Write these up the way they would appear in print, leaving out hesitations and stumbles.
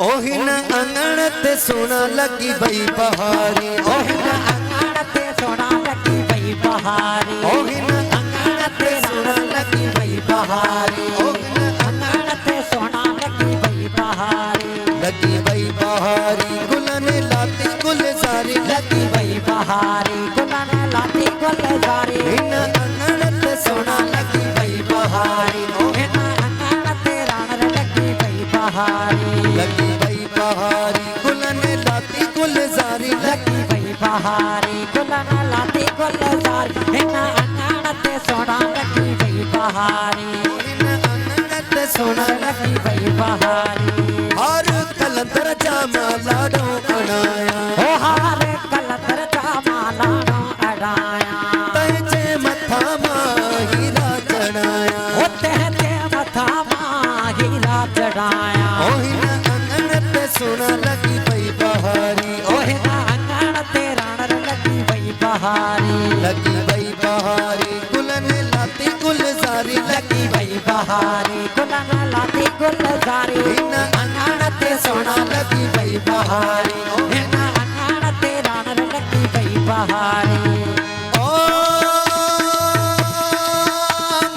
ओहिन अंगण ते सोना लगी भई बहारी ओहिन अंगण ते सोना लगी भई बहारी ओहिन अंगण ते सोना लगी भई बहारी ओहिन अंगण ते सोना लगी भई बहारी लगी भई बहारी गुलन लाती गुलजारी लगी भई बहारी गुलन लाती गुलजारी ओहिन अंगण ते सोना लगी भई बहारी ओहिन अंगण ते राणर लगी भई बहारी लगी भई बहारी गुलन लाती गुलजारी लगी भई बहारी गुलन लाती गुलजारी हिन अंगण ते सोना लगी भई बहारी ओहिन अंगण ते सोना लगी भई बहारी हार कलंदर जामा लाडो अणाया ओ हार कलंदर जामा लाडो अड़ाया तैजे मथा मां हीरा चढ़ाया ओ तेरे मथा मां हीरा चढ़ाया ओहिन अंगण ते सोना लगी भई बहारी ओहिन अंगण ते राणर लगी भई बहारी लगी भई बहारी गुलन लाती गुलजारी लगी भई बहारी गुलन लाती गुलजारी ओहिन अंगण ते सोना लगी भई बहारी हिन अंगण ते राणर लगी भई बहारी ओ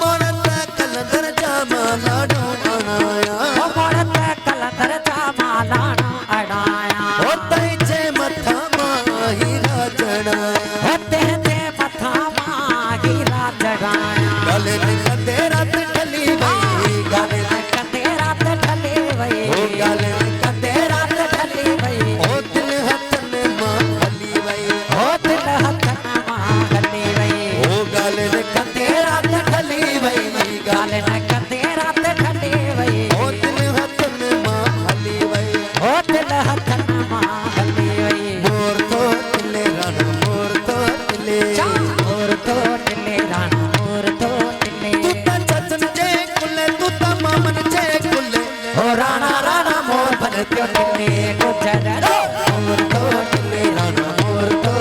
मोरत कलंदर जामा लाडो अणाया ओ मोरत कलंदर जामा लाडो अड़ाया ओ तैजे मथा मां हीरा चढ़ाया ओ तेरे मथा मां हीरा चढ़ाया गले में कंदेरा ते ढली भई गले में कंदे रात ढले भई ओ गले में कंदे रात ढले भई ओ दिल हथन मां हली भई ओ दिल हथन मां हली भई ओ गले में कंदेरा ते ढली भई गाल न कंदे रात ढले भई ओ दिल हथन मां हली भई ओ दिल हथन मां हली भई मोर तो तिले राणा मोर तो तिले मोर तो टिले राणा मोर तो टिले तू ता चचन जे कुले तू ता मामन जे कुले ओ राणा राणा मोर बन त्यो टिले गुजर रो मोर तो टिले राणा मोर तो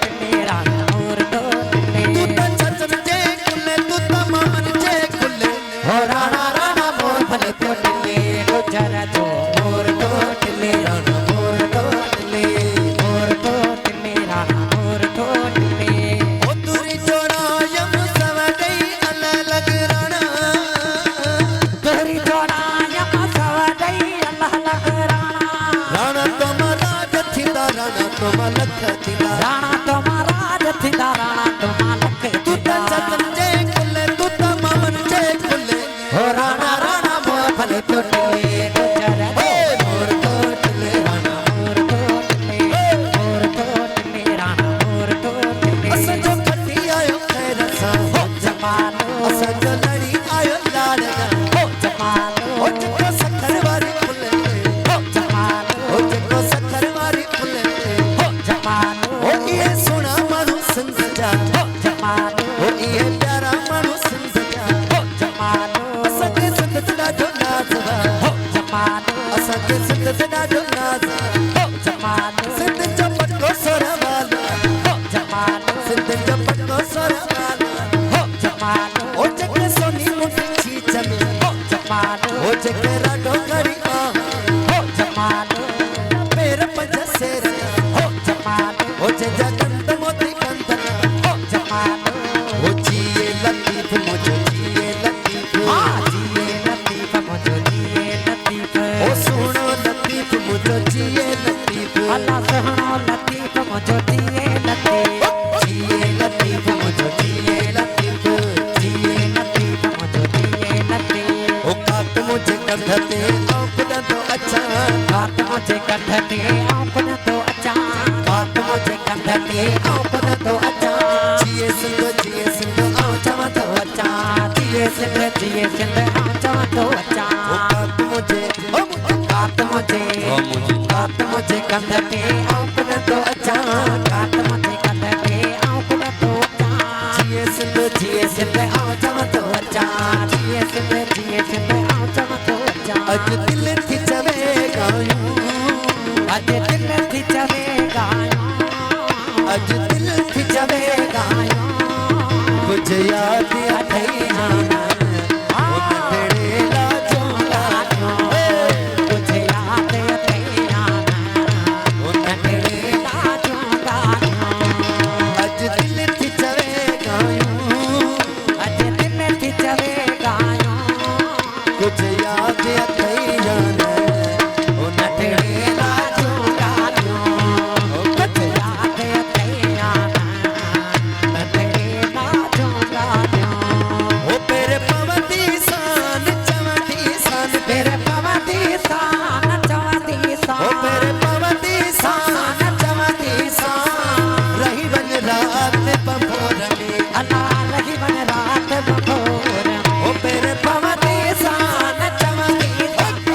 टिले राणा मोर तो टिले तू ता चचन जे कुले तू ता मामन जे कुले ओ राणा राणा मोर बन त्यो टिले गुजर जो मोर तो टिले राणा मोर तो टिले राणा मोर तो टिले ओ तुरी जोड़ायम सवडई अलग राणा तोरी जोड़ा यम सवडई अल्लाह लग राणा राणा तो महाराज थींदा राणा तो मलख थींदा राणा तो महाराज थींदा राणा तो मालक तू ता थींदा चचन जे कुले तू ता मामन जे कुले ओ राणा राणा मोर भले तो टिले गुजर रे मोर तो टिले राणा मोर तो टिले राणा मोर तो टिले अस जो कटी आयो खैर सा हो जमालो अस जो लड़ी आयो लाड़गा हो जमालो ओ जको सखर वारी फुले हो जमालो ओ जको सखर वारी फुले हो जमालो ओ ये सोना मानु सिंध जा हो जमालो ओ ये प्यारा मानु सिंध जा हो जमालो असांखे सिंध ते ॾाढो नाज़ वा हो जमालो असांखे सिंध ते ॾाढो नाज़ हो जमालो सिंध जो पटको सोरा वाला हो जमालो सिंध जो पटको सोरा वाला हो जमालो ओ जके सोनी मुठी छीच में हो जमालो ओ जके राडो करी आ हो जमालो पेर पंज सेर हो जमालो ओ जे जगंत मोती कंदन हो जमालो ओ जिए लतीफ मुझे जिए लतीफ हाँ जिए लतीफ मुझो जिए लतीफ ओ सुनो लतीफ मुझे जिए लतीफ अल्लाह सुनो लतीफ मुझो जिए लतीफ जिए लतीफ मुझे जिए लतीफ जिए लतीफ मुझो जिए लतीफ ओ काट मुझे कंधते औंकड़ तो अच्छा काट मुझे कंधते औंकड़ तो अच्छा काट मुझे कंधते औंकड़ तो अच्छा जिए सिंध आओ चवा तो अच्छा जिए सिंध आ जाओ तो अच्छा ओ काट मुझे ओ मुझे काट मुझे ओ मुझे काट मुझे कंधते औंकड़ तो अच्छा काट मुझे कंधते औंकड़ तो अच्छा जिए सिंध आ जाओ तो अच्छा जिए सिंध आ जाओ तो अच्छा अज दिल थी चवे गायूं अज दिल थी चवे गायो अज दिल थी चवे गायो कुछ याद अथई जाना ओ तेरे लाजो लाजो कुछ याद अथैया ने ओ नटड़े ना झूला न्यों ओ कुछ याद अथैया ना नटड़े ना झूला न्यों ओ पेरे पवती सान चवती सान तेरे पवती सान चवती ओ सान पेरे पवती सान चवती सान रही बन रात बपोर में अल्लाह रही बन रात बपोर में ओ पेरे पवती सान चवती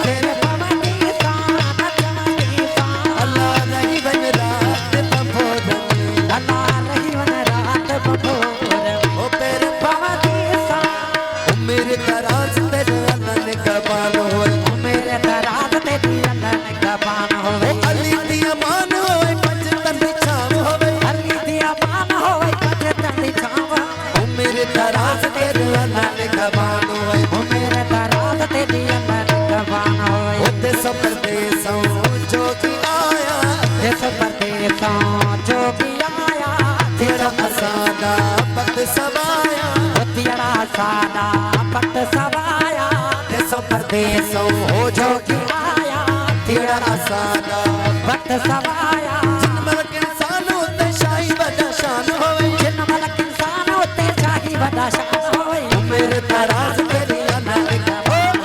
तेरे पवती सान चवती सान अल्लाह रही बन रात बपोर में अल्लाह रही बन रात बपोर में ओ पेरे पवती सान ओ मेरे दराज तेरे अलन कबाल होए मेरे दराज तेरी अल्लाह ने कबान होवे अली दी अमान होए पंजतन दी छाव होए अली दिया मान होवे कजे तंदी छावा ओ मेरे दराज तेरे अलन कबाल होए ओ मेरे दराज तेरी अल्लाह ने कबान होवे ओ ते सब देसों जो की आया देश परदेसों जो भी आया तेरा असादा पत सवाया ओ तेरा सादा पट सवाया ते सब देसों हो जो की आया तेरा असादा पट सवाया मलक इंसान होते शाही वदा शान होए जिन मलक इंसान होते शाही बड़ा शान होवे ओ मेरे दराज तेरे अलन कबाल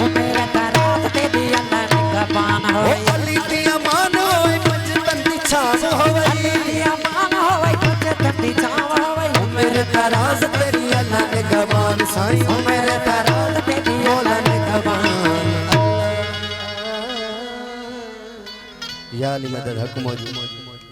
ओ मेरे दराज तेरी अल्लाह ने कबान ओ होवे अली दी अमान होए पंजतन दी छाव होए अली दिया मान होवे कजे तंदी छावा होवे ओ मेरे दराज तेरी अलन कबाल साईं ओ मेरे दराज तेरी अलन कबाल या अली मदद हक मौजूद